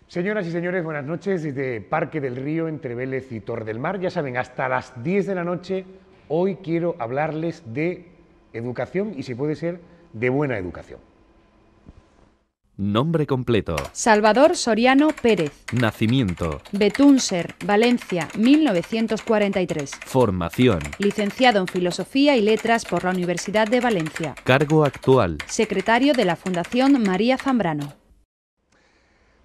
Señoras y señores, buenas noches desde Parque del Río, entre Vélez y Torre del Mar. Ya saben, hasta las 10 de la noche hoy quiero hablarles de educación y, si puede ser, de buena educación. Nombre completo. Salvador Soriano Pérez. Nacimiento. Betúnser, Valencia, 1943. Formación. Licenciado en Filosofía y Letras por la Universidad de Valencia. Cargo actual. Secretario de la Fundación María Zambrano.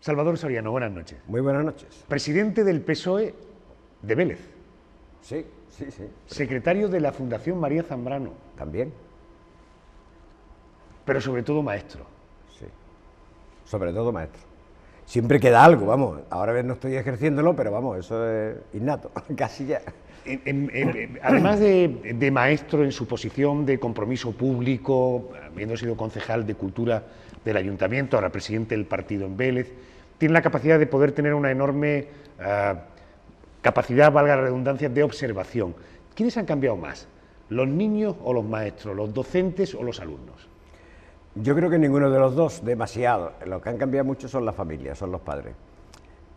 Salvador Soriano, buenas noches. Muy buenas noches. Presidente del PSOE de Vélez. Sí. Secretario de la Fundación María Zambrano. También. Pero sobre todo maestro. Sí. Sobre todo maestro. Siempre queda algo, vamos. Ahora no estoy ejerciéndolo, pero vamos, eso es innato, casi ya. Además de maestro en su posición de compromiso público, habiendo sido concejal de Cultura del Ayuntamiento, ahora presidente del partido en Vélez, tiene la capacidad de poder tener una enorme capacidad, valga la redundancia, de observación. ¿Quiénes han cambiado más? ¿Los niños o los maestros? ¿Los docentes o los alumnos? Yo creo que ninguno de los dos, demasiado. Lo que han cambiado mucho son las familias, son los padres.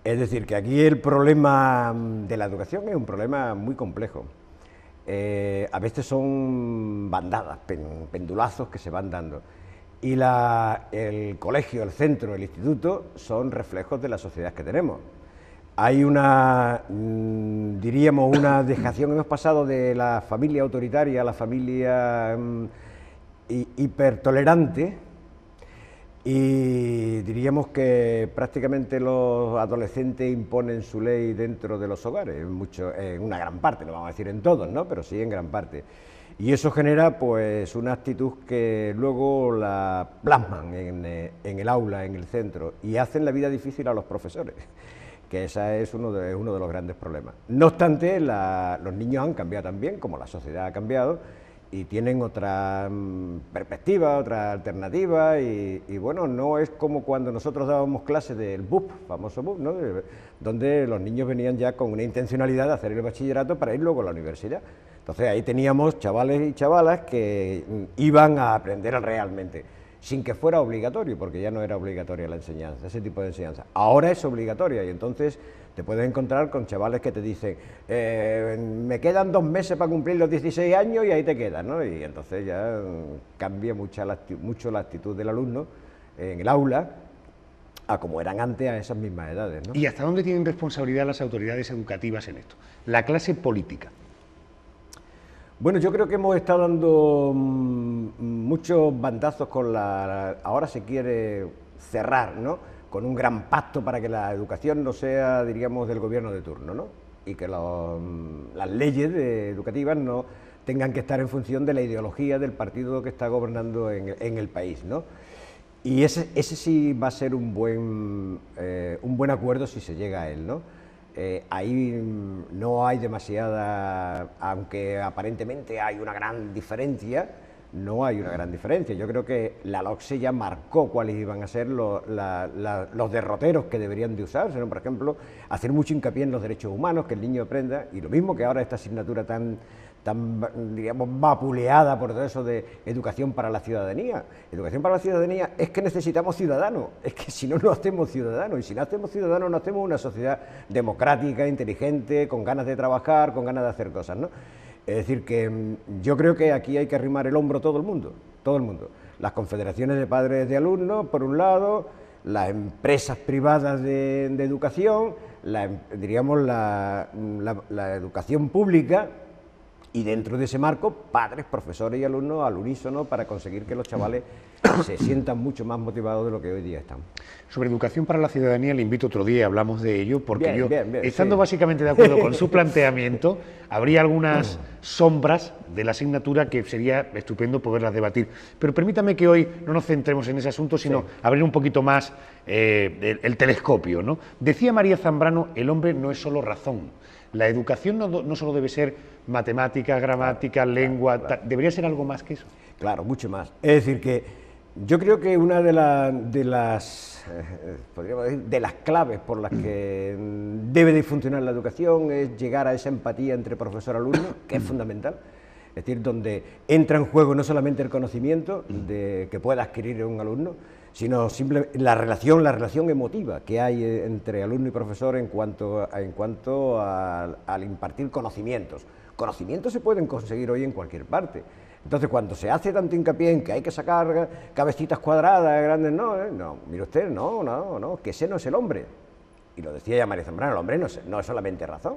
Es decir, que aquí el problema de la educación es un problema muy complejo. A veces son bandadas, pendulazos que se van dando. Y el colegio, el centro, el instituto son reflejos de la sociedad que tenemos. Hay diríamos, una dejación, hemos pasado de la familia autoritaria a la familia hipertolerante, y diríamos que prácticamente los adolescentes imponen su ley dentro de los hogares, en una gran parte, no vamos a decir en todos, ¿no?, pero sí en gran parte. Y eso genera pues una actitud que luego la plasman en el aula, en el centro, y hacen la vida difícil a los profesores, que ese es uno de los grandes problemas. No obstante, los niños han cambiado también, como la sociedad ha cambiado, y tienen otra perspectiva, otra alternativa, y bueno, no es como cuando nosotros dábamos clases del BUP, famoso BUP, ¿no?, donde los niños venían ya con una intencionalidad de hacer el bachillerato para ir luego a la universidad. Entonces ahí teníamos chavales y chavalas que iban a aprender realmente, sin que fuera obligatorio, porque ya no era obligatoria la enseñanza, ese tipo de enseñanza. Ahora es obligatoria, y entonces te puedes encontrar con chavales que te dicen me quedan 2 meses para cumplir los 16 años y ahí te quedas, ¿no? Y entonces ya cambia mucho la actitud del alumno en el aula a como eran antes a esas mismas edades, ¿no? ¿Y hasta dónde tienen responsabilidad las autoridades educativas en esto? La clase política. Bueno, yo creo que hemos estado dando muchos bandazos ahora se quiere cerrar, ¿no?, con un gran pacto para que la educación no sea, diríamos, del gobierno de turno, ¿no?, y que las leyes educativas no tengan que estar en función de la ideología del partido que está gobernando en el país, ¿no? Y ese sí va a ser un buen acuerdo si se llega a él, ¿no? Ahí no hay demasiada, aunque aparentemente hay una gran diferencia, no hay una gran diferencia. Yo creo que la LOCSE ya marcó cuáles iban a ser los derroteros que deberían de usarse, ¿no? Por ejemplo, hacer mucho hincapié en los derechos humanos, que el niño aprenda, y lo mismo que ahora esta asignatura tan diríamos, vapuleada por todo eso de educación para la ciudadanía. Educación para la ciudadanía es que necesitamos ciudadanos, es que si no, no hacemos ciudadanos, y si no hacemos ciudadanos, no hacemos una sociedad democrática, inteligente, con ganas de trabajar, con ganas de hacer cosas, ¿no? Es decir, que yo creo que aquí hay que arrimar el hombro todo el mundo, todo el mundo. Las confederaciones de padres de alumnos, por un lado, las empresas privadas de educación, diríamos la educación pública, y dentro de ese marco, padres, profesores y alumnos al unísono para conseguir que los chavales se sientan mucho más motivados de lo que hoy día están. Sobre educación para la ciudadanía le invito otro día y hablamos de ello, porque bien, estando sí, básicamente de acuerdo con su planteamiento, habría algunas sombras de la asignatura que sería estupendo poderlas debatir. Pero permítame que hoy no nos centremos en ese asunto, sino abrir un poquito más el telescopio, ¿no? Decía María Zambrano, el hombre no es solo razón. La educación no solo debe ser matemáticas, gramática, lengua, debería ser algo más que eso. Claro, mucho más. Es decir, que yo creo que una de las claves por las que debe de funcionar la educación es llegar a esa empatía entre profesor-alumno, que es fundamental. Es decir, donde entra en juego no solamente el conocimiento que pueda adquirir un alumno, sino simplemente la relación emotiva que hay entre alumno y profesor en cuanto al impartir conocimientos. Conocimientos se pueden conseguir hoy en cualquier parte. Entonces, cuando se hace tanto hincapié en que hay que sacar cabecitas cuadradas, grandes, no, mire usted, no, que ese no es el hombre. Y lo decía ya María Zambrano, el hombre no es solamente razón.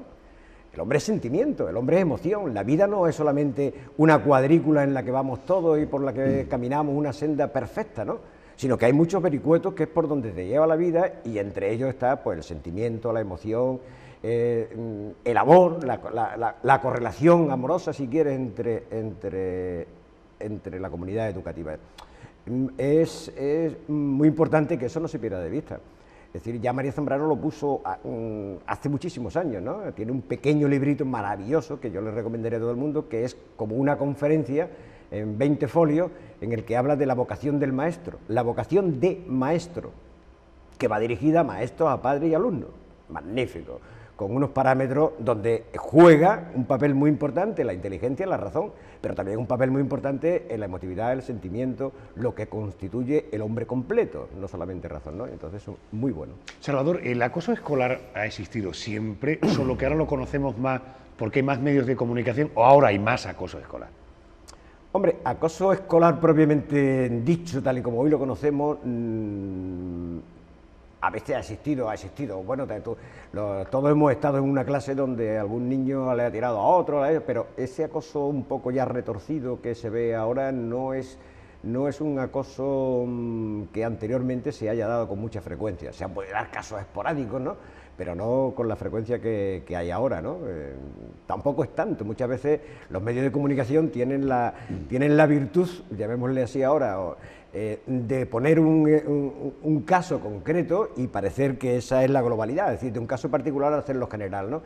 El hombre es sentimiento, el hombre es emoción. La vida no es solamente una cuadrícula en la que vamos todos y por la que caminamos una senda perfecta, ¿no? Sino que hay muchos vericuetos que es por donde te lleva la vida, y entre ellos está pues el sentimiento, la emoción, el amor, la correlación amorosa, si quieres, entre la comunidad educativa. Es muy importante que eso no se pierda de vista. Es decir, ya María Zambrano lo puso hace muchísimos años, ¿no? Tiene un pequeño librito maravilloso que yo le recomendaré a todo el mundo, que es como una conferencia en 20 folios, en el que habla de la vocación del maestro, la vocación de maestro, que va dirigida a maestros, a padres y alumnos. Magnífico, con unos parámetros donde juega un papel muy importante la inteligencia, la razón, pero también un papel muy importante en la emotividad, el sentimiento, lo que constituye el hombre completo, no solamente razón, ¿no? Entonces, muy bueno. Salvador, ¿el acoso escolar ha existido siempre, solo que ahora lo conocemos más porque hay más medios de comunicación, o ahora hay más acoso escolar? Hombre, acoso escolar propiamente dicho, tal y como hoy lo conocemos, a veces ha existido. Bueno, todos hemos estado en una clase donde algún niño le ha tirado a otro, pero ese acoso un poco ya retorcido que se ve ahora no es un acoso que anteriormente se haya dado con mucha frecuencia. Se han podido dar casos esporádicos, ¿no? Pero no con la frecuencia que hay ahora, ¿no? Tampoco es tanto. Muchas veces los medios de comunicación tienen la virtud, llamémosle así ahora, de poner un caso concreto y parecer que esa es la globalidad, es decir, de un caso particular hacerlo general, ¿no?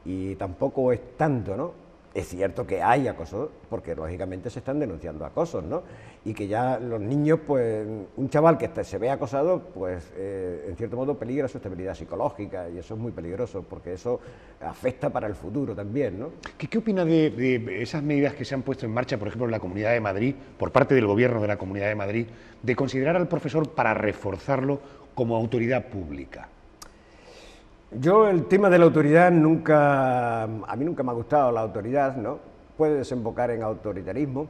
Y tampoco es tanto, ¿no? Es cierto que hay acoso, porque lógicamente se están denunciando acosos, ¿no? Y que ya los niños, pues, un chaval que se ve acosado, pues, en cierto modo peligra su estabilidad psicológica, y eso es muy peligroso, porque eso afecta para el futuro también, ¿no? ¿Qué opina de esas medidas que se han puesto en marcha, por ejemplo, en la Comunidad de Madrid, por parte del Gobierno de la Comunidad de Madrid, de considerar al profesor para reforzarlo como autoridad pública? Yo el tema de la autoridad a mí nunca me ha gustado la autoridad, ¿no? Puede desembocar en autoritarismo.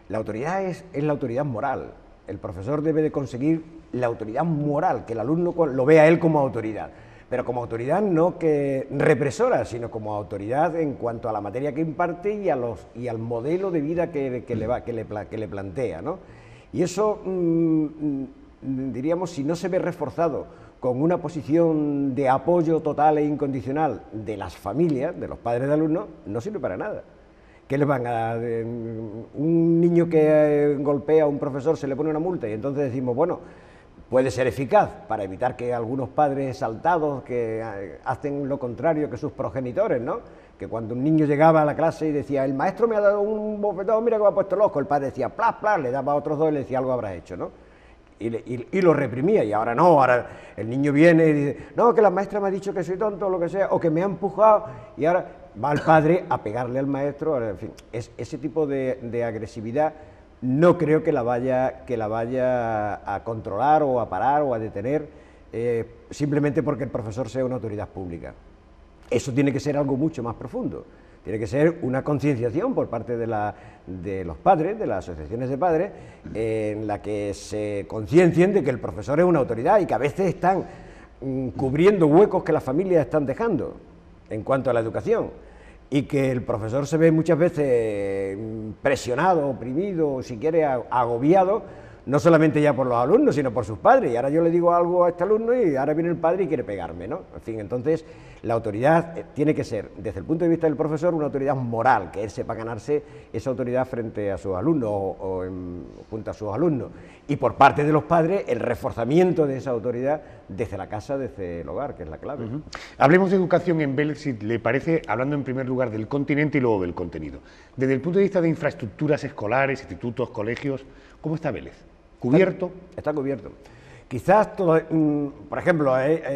La autoridad es la autoridad moral. El profesor debe de conseguir la autoridad moral, que el alumno lo vea a él como autoridad, pero como autoridad no que represora, sino como autoridad en cuanto a la materia que imparte y al modelo de vida que le plantea, ¿no? Y eso, diríamos, si no se ve reforzado con una posición de apoyo total e incondicional de las familias, de los padres de alumnos, no sirve para nada. ¿Qué le van a dar? Un niño que golpea a un profesor se le pone una multa y entonces decimos, bueno, puede ser eficaz para evitar que algunos padres exaltados que hacen lo contrario que sus progenitores, ¿no? Que cuando un niño llegaba a la clase y decía, el maestro me ha dado un bofetón, mira que me ha puesto loco, el padre decía, plas, plas, le daba a otros dos y le decía, algo habrá hecho, ¿no? Y lo reprimía, y ahora no, ahora el niño viene y dice, no, que la maestra me ha dicho que soy tonto o lo que sea, o que me ha empujado, y ahora va el padre a pegarle al maestro, en fin, ese tipo de agresividad no creo que la vaya a controlar o a parar o a detener simplemente porque el profesor sea una autoridad pública. Eso tiene que ser algo mucho más profundo. Tiene que ser una concienciación por parte de los padres, de las asociaciones de padres, en la que se conciencien de que el profesor es una autoridad y que a veces están cubriendo huecos que las familias están dejando en cuanto a la educación, y que el profesor se ve muchas veces presionado, oprimido, si quiere agobiado, no solamente ya por los alumnos, sino por sus padres. Y ahora yo le digo algo a este alumno y ahora viene el padre y quiere pegarme, ¿no? En fin, entonces la autoridad tiene que ser, desde el punto de vista del profesor, una autoridad moral, que él sepa ganarse esa autoridad frente a sus alumnos o junto a sus alumnos. Y por parte de los padres, el reforzamiento de esa autoridad desde la casa, desde el hogar, que es la clave. Hablemos de educación en Vélez, si le parece, hablando en primer lugar del continente y luego del contenido. Desde el punto de vista de infraestructuras escolares, institutos, colegios, ¿cómo está Vélez? ¿Cubierto? Está cubierto. Quizás, por ejemplo,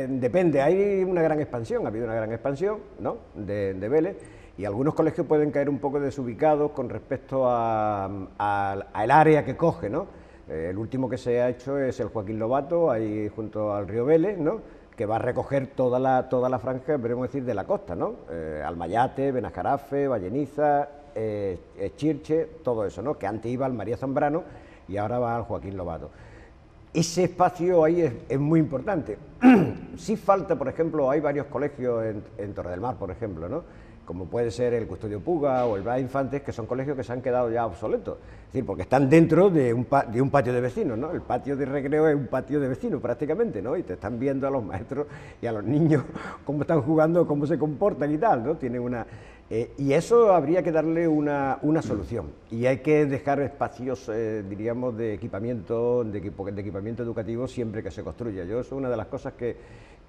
depende, hay una gran expansión, ha habido una gran expansión, ¿no?, de Vélez, y algunos colegios pueden caer un poco desubicados con respecto al área que coge, ¿no? El último que se ha hecho es el Joaquín Lobato, ahí junto al río Vélez, ¿no?, que va a recoger toda la franja, podemos decir, de la costa, ¿no? Almayate, Benajarafe, Valleniza, Chirche, todo eso, ¿no?, que antes iba al María Zambrano y ahora va al Joaquín Lobato. Ese espacio ahí es muy importante. Sí falta, por ejemplo, hay varios colegios en Torre del Mar, por ejemplo, ¿no?, como puede ser el Custodio Puga o el Blas Infantes, que son colegios que se han quedado ya obsoletos, es decir, porque están dentro de un patio de vecinos, ¿no? El patio de recreo es un patio de vecinos prácticamente, ¿no?, y te están viendo a los maestros y a los niños cómo están jugando, cómo se comportan y tal, ¿no? Tienen una... y eso habría que darle una solución, y hay que dejar espacios, diríamos, de equipamiento, de equipamiento educativo siempre que se construya. Yo, eso es una de las cosas que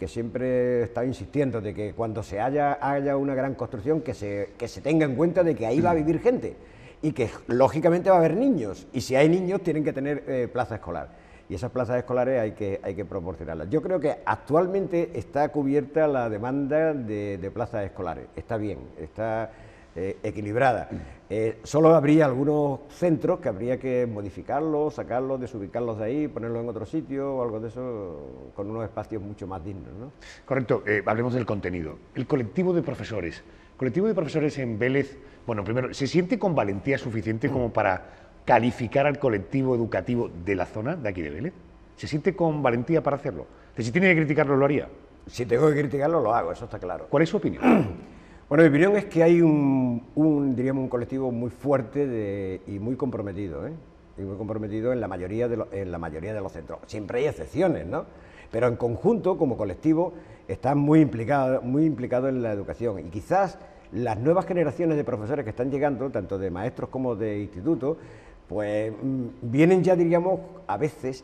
siempre he estado insistiendo, de que cuando haya una gran construcción, que se tenga en cuenta de que ahí va a vivir gente, y que lógicamente va a haber niños, y si hay niños tienen que tener plaza escolar, y esas plazas escolares hay que proporcionarlas. Yo creo que actualmente está cubierta la demanda de plazas escolares, está bien, está equilibrada. Solo habría algunos centros que habría que modificarlos, sacarlos, desubicarlos de ahí, ponerlos en otro sitio o algo de eso, con unos espacios mucho más dignos, ¿no? Correcto, hablemos del contenido. El colectivo de profesores. El colectivo de profesores en Vélez, bueno, primero, ¿se siente con valentía suficiente como para calificar al colectivo educativo de la zona de aquí de Vélez? ¿Se siente con valentía para hacerlo? Si tiene que criticarlo, ¿lo haría? Si tengo que criticarlo, lo hago, eso está claro. ¿Cuál es su opinión? Bueno, mi opinión es que hay diríamos, un colectivo muy fuerte y muy comprometido, y muy comprometido en la mayoría de los centros. Siempre hay excepciones, ¿no?, pero en conjunto, como colectivo, están muy implicados en la educación, y quizás las nuevas generaciones de profesores que están llegando, tanto de maestros como de institutos, pues vienen ya, diríamos, a veces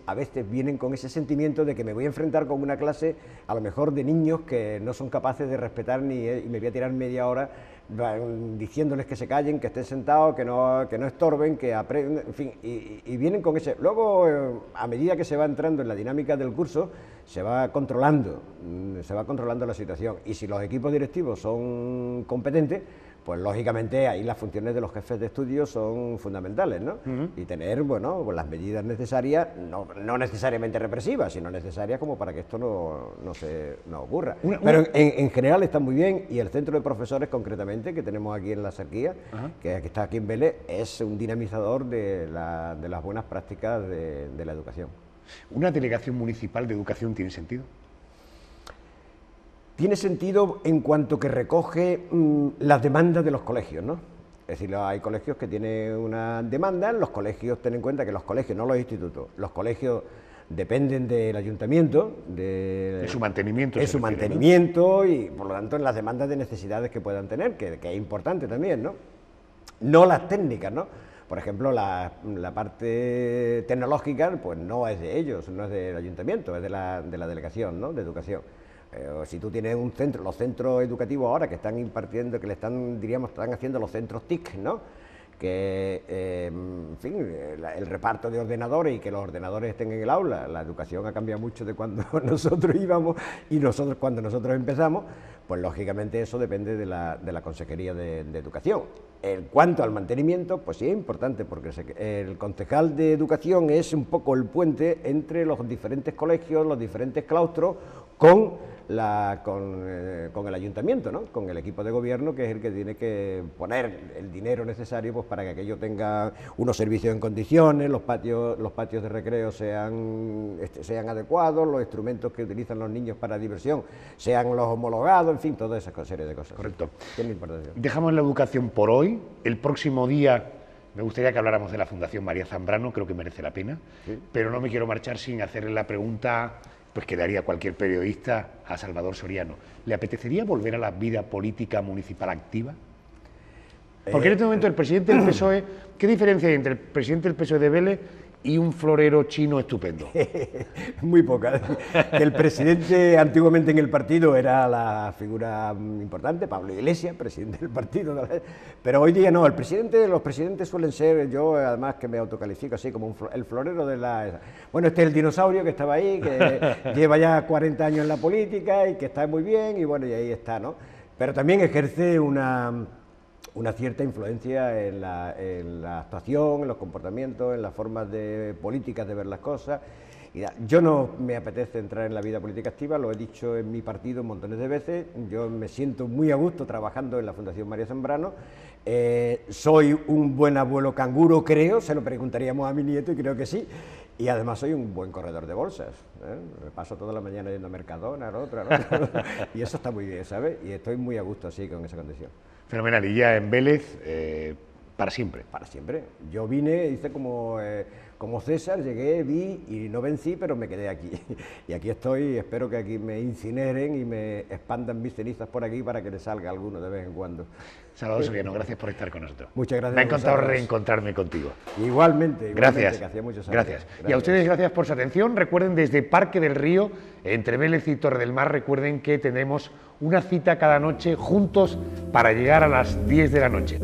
vienen con ese sentimiento de que me voy a enfrentar con una clase a lo mejor de niños que no son capaces de respetar y me voy a tirar media hora diciéndoles que se callen, que estén sentados, que no estorben, que aprendan, en fin, y vienen con ese... Luego, a medida que se va entrando en la dinámica del curso, se va controlando la situación, y si los equipos directivos son competentes, pues lógicamente ahí las funciones de los jefes de estudio son fundamentales, ¿no? Y tener, bueno, pues las medidas necesarias, no necesariamente represivas, sino necesarias como para que esto no ocurra. Pero en general está muy bien, y el centro de profesores concretamente que tenemos aquí en la Serquía, que está aquí en Vélez, es un dinamizador de las buenas prácticas de la educación. ¿Una delegación municipal de educación tiene sentido? Tiene sentido en cuanto que recoge las demandas de los colegios, ¿no? Es decir, hay colegios que tienen una demanda, los colegios, ten en cuenta que los colegios, no los institutos, los colegios dependen del ayuntamiento, de su mantenimiento. Su mantenimiento, ¿no? Y por lo tanto en las demandas de necesidades que puedan tener, que es importante también, ¿no? No las técnicas, ¿no? Por ejemplo, la parte tecnológica, pues no es de ellos, no es del ayuntamiento, es de la delegación, ¿no?, de educación. Si tú tienes un centro, los centros educativos ahora que están impartiendo, que están haciendo los centros TIC, ¿no?, que, en fin, el reparto de ordenadores y que los ordenadores estén en el aula, la educación ha cambiado mucho de cuando nosotros íbamos y cuando nosotros empezamos, pues lógicamente eso depende de la Consejería de Educación. En cuanto al mantenimiento, pues sí es importante, porque el concejal de Educación es un poco el puente entre los diferentes colegios, los diferentes claustros, con el ayuntamiento, ¿no?, con el equipo de gobierno, que es el que tiene que poner el dinero necesario, pues, para que aquello tenga unos servicios en condiciones, los patios de recreo sean adecuados, los instrumentos que utilizan los niños para diversión sean los homologados, en fin, toda esa serie de cosas. Correcto. Tiene importancia. Dejamos la educación por hoy. El próximo día me gustaría que habláramos de la Fundación María Zambrano, creo que merece la pena, sí, pero no me quiero marchar sin hacerle la pregunta pues que daría cualquier periodista a Salvador Soriano. ¿Le apetecería volver a la vida política municipal activa? Porque en este momento el presidente del PSOE, ¿qué diferencia hay entre el presidente del PSOE de Vélez y un florero chino estupendo? Muy poca. El presidente antiguamente en el partido era la figura importante, Pablo Iglesias, presidente del partido, pero hoy día no, los presidentes suelen ser, yo además que me autocalifico así como el florero de la... Bueno, este es el dinosaurio que estaba ahí, que lleva ya 40 años en la política y que está muy bien, y bueno, y ahí está, ¿no? Pero también ejerce una una cierta influencia en la actuación, en los comportamientos, en las formas de políticas de ver las cosas. Y yo no me apetece entrar en la vida política activa, lo he dicho en mi partido montones de veces, yo me siento muy a gusto trabajando en la Fundación María Zambrano, soy un buen abuelo canguro, creo, se lo preguntaríamos a mi nieto y creo que sí, y además soy un buen corredor de bolsas, me paso toda la mañana yendo a Mercadona, a otra, y eso está muy bien, ¿sabes? Y estoy muy a gusto así con esa condición. Fenomenal, y ya en Vélez, para siempre. Para siempre. Yo vine, hice como César, llegué, vi y no vencí, pero me quedé aquí. Y aquí estoy, espero que aquí me incineren y me expandan mis cenizas por aquí para que le salga alguno de vez en cuando. Salvador Soriano, gracias por estar con nosotros. Muchas gracias. Me ha encantado reencontrarme contigo. Igualmente, gracias. Que hacía muchos años. Gracias. Y a ustedes gracias por su atención. Recuerden, desde Parque del Río, entre Vélez y Torre del Mar, recuerden que tenemos una cita cada noche juntos para llegar a las 10 de la noche.